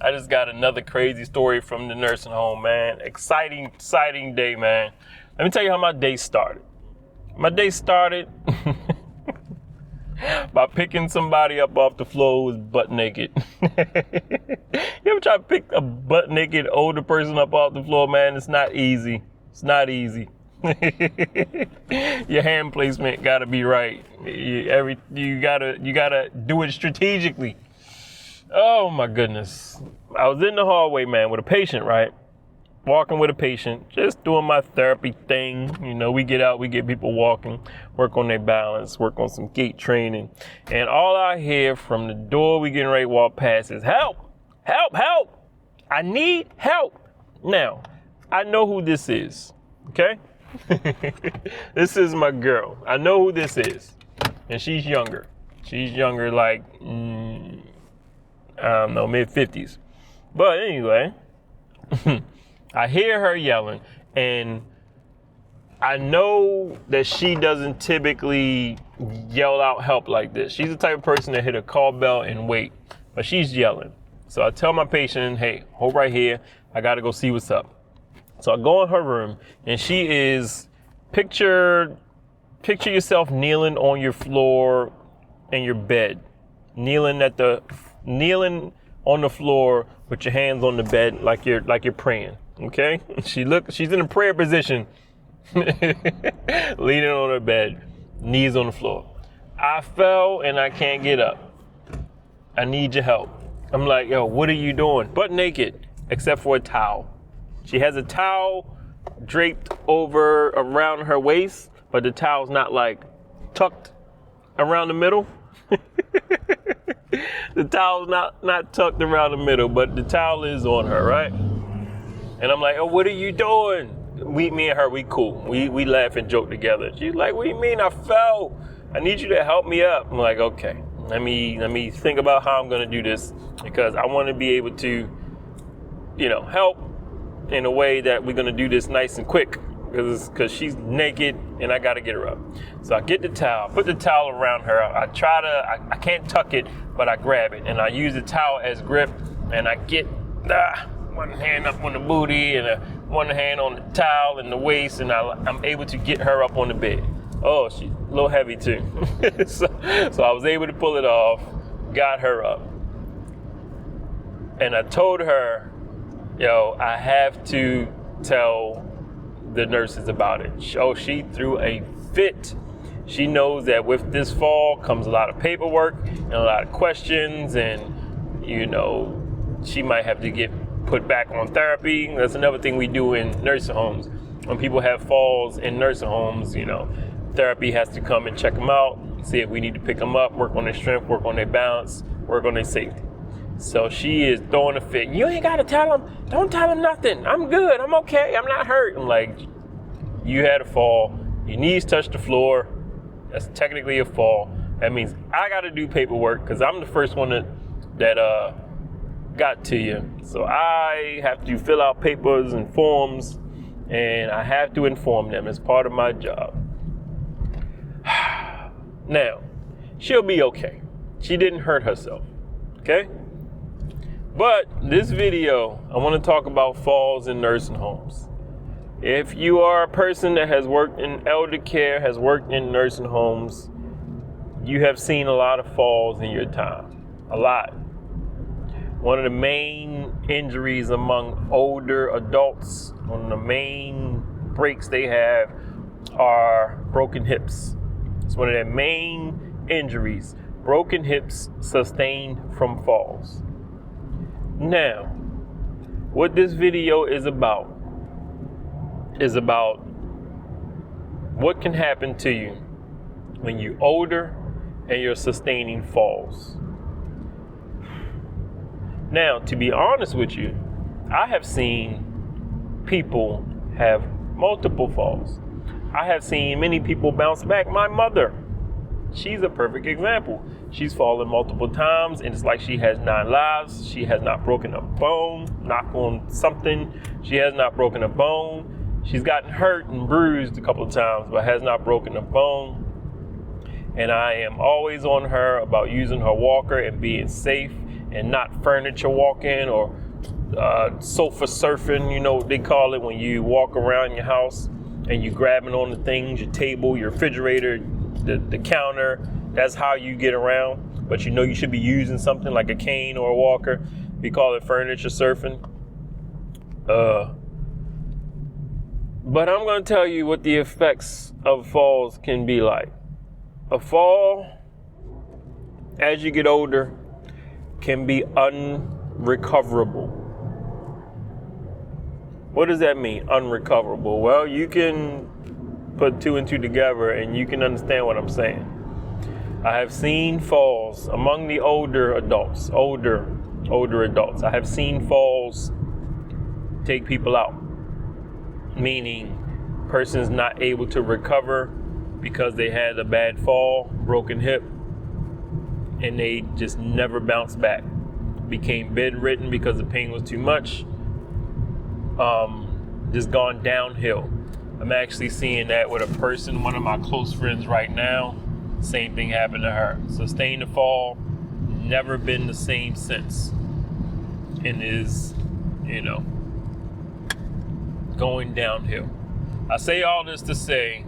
I just got another crazy story from the nursing home, man. Exciting day, man. Let me tell you how my day started. My day started by picking somebody up off the floor who was butt naked. You ever try to pick a butt naked older person up off the floor, man? It's not easy. It's not easy. Your hand placement gotta be right. You gotta do it strategically. Oh my goodness. I was in the hallway, man, with a patient, right? Walking with a patient, just doing my therapy thing. You know, we get out, we get people walking, work on their balance, work on some gait training. And all I hear from the door we getting ready to walk past is, help, help, help. I need help. Now, I know who this is, okay? This is my girl. I know who this is. And she's younger. She's younger, like, I don't know, mid-50s. But anyway, I hear her yelling, and I know that she doesn't typically yell out help like this. She's the type of person that hit a call bell and wait, but she's yelling. So I tell my patient, hey, hold right here. I got to go see what's up. So I go in her room, and she is, picture yourself kneeling on your floor in your bed, kneeling on the floor with your hands on the bed like you're praying. Okay? She's in a prayer position, leaning on her bed, knees on the floor. I fell and I can't get up. I need your help. I'm like, yo, what are you doing? Butt naked, except for a towel. She has a towel draped around her waist, but the towel's not like tucked around the middle. The towel's not tucked around the middle, but the towel is on her, right? And I'm like, oh, what are you doing? Me and her, we cool. We laugh and joke together. She's like, what do you mean I fell? I need you to help me up. I'm like, okay, let me think about how I'm gonna do this, because I want to be able to, help in a way that we're gonna do this nice and quick, because she's naked and I gotta get her up. So I get the towel, put the towel around her. I can't tuck it, but I grab it and I use the towel as grip, and I get one hand up on the booty and one hand on the towel and the waist, and I'm able to get her up on the bed. Oh, she's a little heavy too. So I was able to pull it off, got her up. And I told her, yo, I have to tell the nurses about it. Oh, she threw a fit. She knows that with this fall comes a lot of paperwork and a lot of questions, and she might have to get put back on therapy. That's another thing we do in nursing homes. When people have falls in nursing homes, therapy has to come and check them out, see if we need to pick them up, work on their strength, work on their balance, work on their safety. So she is throwing a fit. You ain't got to tell them. Don't tell them nothing. I'm good. I'm okay. I'm not hurt. I'm like, you had a fall. Your knees touched the floor. That's technically a fall. That means I got to do paperwork, because I'm the first one that got to you. So I have to fill out papers and forms, and I have to inform them as part of my job. Now, she'll be okay. She didn't hurt herself. Okay? But this video, I want to talk about falls in nursing homes. If you are a person that has worked in elder care, has worked in nursing homes, you have seen a lot of falls in your time. A lot. One of the main injuries among older adults, one of the main breaks they have are broken hips. It's one of their main injuries. Broken hips sustained from falls. Now, what this video is about what can happen to you when you're older and you're sustaining falls. Now, to be honest with you, I have seen people have multiple falls. I have seen many people bounce back. My mother, she's a perfect example. She's fallen multiple times, and it's like she has 9 lives. She has not broken a bone. Knock on something. She has not broken a bone. She's gotten hurt and bruised a couple of times, but has not broken a bone. And I am always on her about using her walker and being safe and not furniture walking or sofa surfing, you know what they call it, when you walk around your house and you grabbing on the things, your table, your refrigerator, the counter. That's how you get around. But you know you should be using something like a cane or a walker. We call it furniture surfing. But I'm going to tell you what the effects of falls can be like. A fall, as you get older, can be unrecoverable. What does that mean, unrecoverable? Well, you can put two and two together and you can understand what I'm saying. I have seen falls among the older adults. I have seen falls take people out, meaning person's not able to recover because they had a bad fall, broken hip, and they just never bounced back. Became bedridden because the pain was too much. Just gone downhill. I'm actually seeing that with a person, one of my close friends right now. Same thing happened to her. Sustained a fall, never been the same since, and is, going downhill. I say all this to say,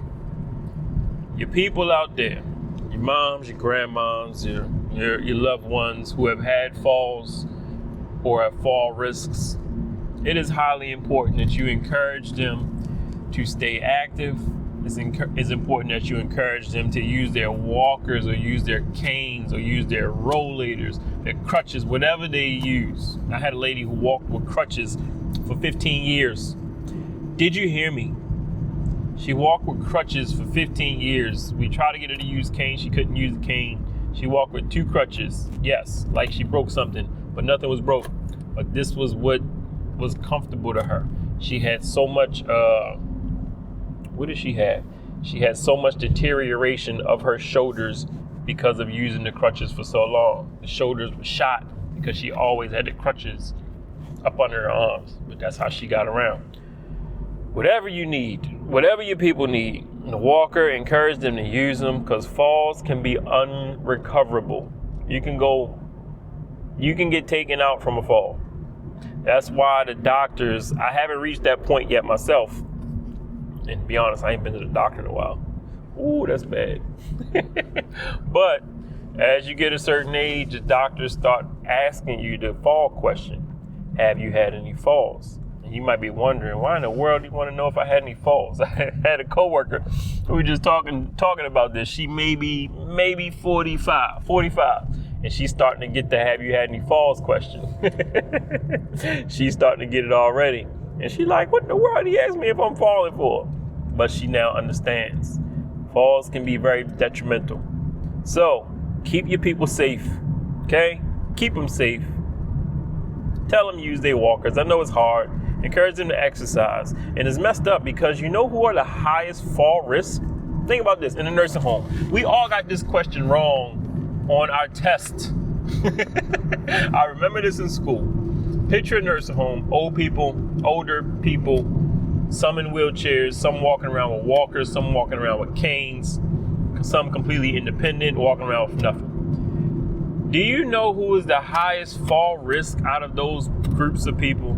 your people out there, your moms, your grandmoms, your loved ones who have had falls or have fall risks, it is highly important that you encourage them to stay active. It's important that you encourage them to use their walkers or use their canes or use their rollators, their crutches, whatever they use. I had a lady who walked with crutches for 15 years. Did you hear me? She walked with crutches for 15 years. We tried to get her to use cane. She couldn't use the cane. She walked with 2 crutches. Yes, like she broke something, but nothing was broke. But this was what was comfortable to her. She had so much, what did she have? She had so much deterioration of her shoulders because of using the crutches for so long. The shoulders were shot because she always had the crutches up under her arms. But that's how she got around. Whatever you need, whatever your people need, the walker, encourage them to use them, because falls can be unrecoverable. You can get taken out from a fall. That's why the doctors, I haven't reached that point yet myself. And to be honest, I ain't been to the doctor in a while. Ooh, that's bad. But as you get a certain age, the doctors start asking you the fall question. Have you had any falls? And you might be wondering, why in the world do you want to know if I had any falls? I had a coworker who was just talking about this. She maybe 45. And she's starting to get the have you had any falls question. She's starting to get it already. And she's like, what in the world? He asked me if I'm falling for. But she now understands. Falls can be very detrimental. So keep your people safe, okay? Keep them safe. Tell them to use their walkers. I know it's hard. Encourage them to exercise. And it's messed up because you know who are the highest fall risk? Think about this, in a nursing home. We all got this question wrong on our test. I remember this in school. Picture a nursing home, older people, some in wheelchairs, some walking around with walkers, some walking around with canes, some completely independent, walking around with nothing. Do you know who is the highest fall risk out of those groups of people?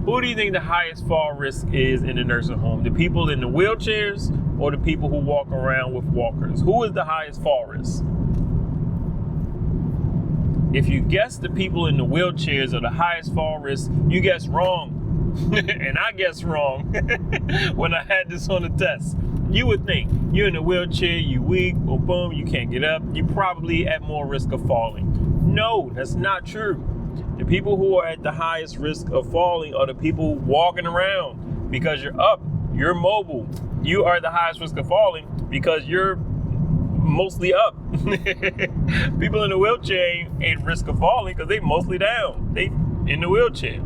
Who do you think the highest fall risk is in the nursing home? The people in the wheelchairs or the people who walk around with walkers? Who is the highest fall risk? If you guess the people in the wheelchairs are the highest fall risk, you guess wrong. And I guessed wrong when I had this on the test. You would think you're in a wheelchair, you weak, boom, you can't get up. You're probably at more risk of falling. No, that's not true. The people who are at the highest risk of falling are the people walking around because you're up, you're mobile. You are the highest risk of falling because you're mostly up. People in the wheelchair ain't risk of falling because they mostly down. They in the wheelchair.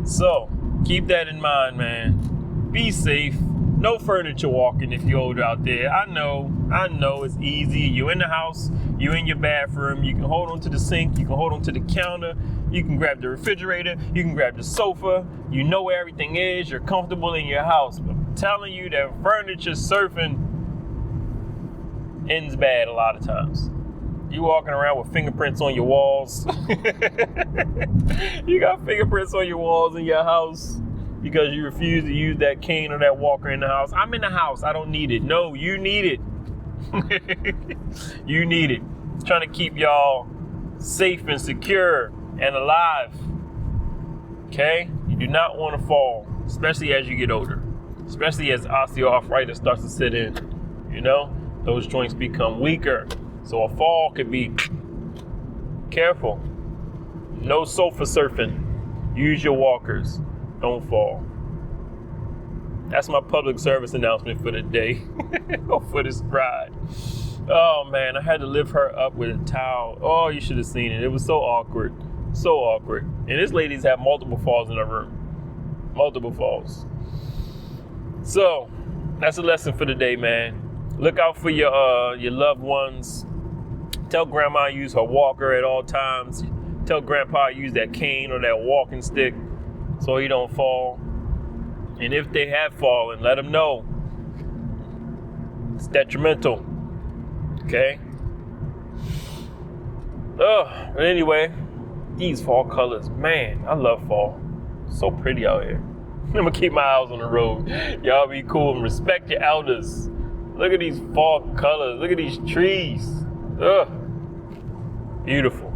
So keep that in mind, man. Be safe. No furniture walking if you're older out there. I know it's easy. You're in the house, you're in your bathroom, you can hold on to the sink, you can hold on to the counter, you can grab the refrigerator, you can grab the sofa, you know where everything is, you're comfortable in your house. But I'm telling you that furniture surfing ends bad a lot of times. You walking around with fingerprints on your walls. You got fingerprints on your walls in your house because you refuse to use that cane or that walker in the house. I'm in the house. I don't need it. No, you need it. You need it. It's trying to keep y'all safe and secure and alive. Okay? You do not want to fall, especially as you get older, especially as osteoarthritis starts to sit in. You know, those joints become weaker. So a fall could be careful. No sofa surfing. Use your walkers. Don't fall. That's my public service announcement for the day. Or for this ride. Oh man, I had to lift her up with a towel. Oh, you should have seen it. It was so awkward. So awkward. And this lady's had multiple falls in her room. Multiple falls. So, that's a lesson for the day, man. Look out for your loved ones. Tell grandma to use her walker at all times. Tell grandpa to use that cane or that walking stick so he don't fall. And if they have fallen, let them know. It's detrimental. Okay? But anyway, these fall colors, man, I love fall. So pretty out here. I'm gonna keep my eyes on the road. Y'all be cool and respect your elders. Look at these fall colors. Look at these trees. Beautiful.